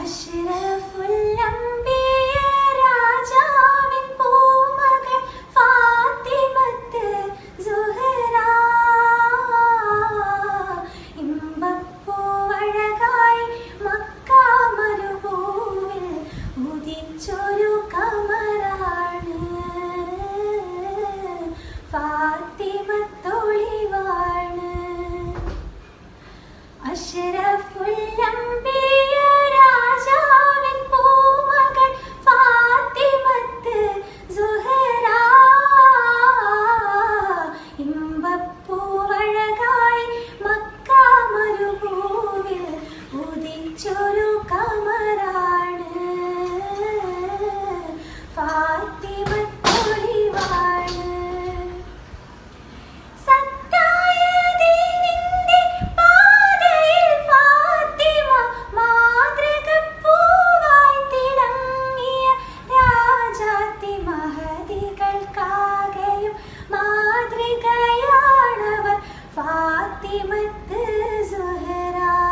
അഷ്റഫുൽ അംബിയ രാജാവിൻ പൂമകൾ ഫാത്തിമത്ത് സുഹറ ഇമ്പപ്പൂവഴകായി മക്ക മരുഭൂവിൽ ഉദിച്ചൊരു കമറാണ് ഫാത്തിമത്തൊളിവാണ്. അഷ്റഫുൽ അംബിയ രാജാവിൻ പൂമകൾ ഫാത്തിമത്ത് സുഹറ ഇമ്പപ്പൂവഴകായി മക്ക മരുഭൂവിൽ ഉദിച്ചൊരു കമറാണ്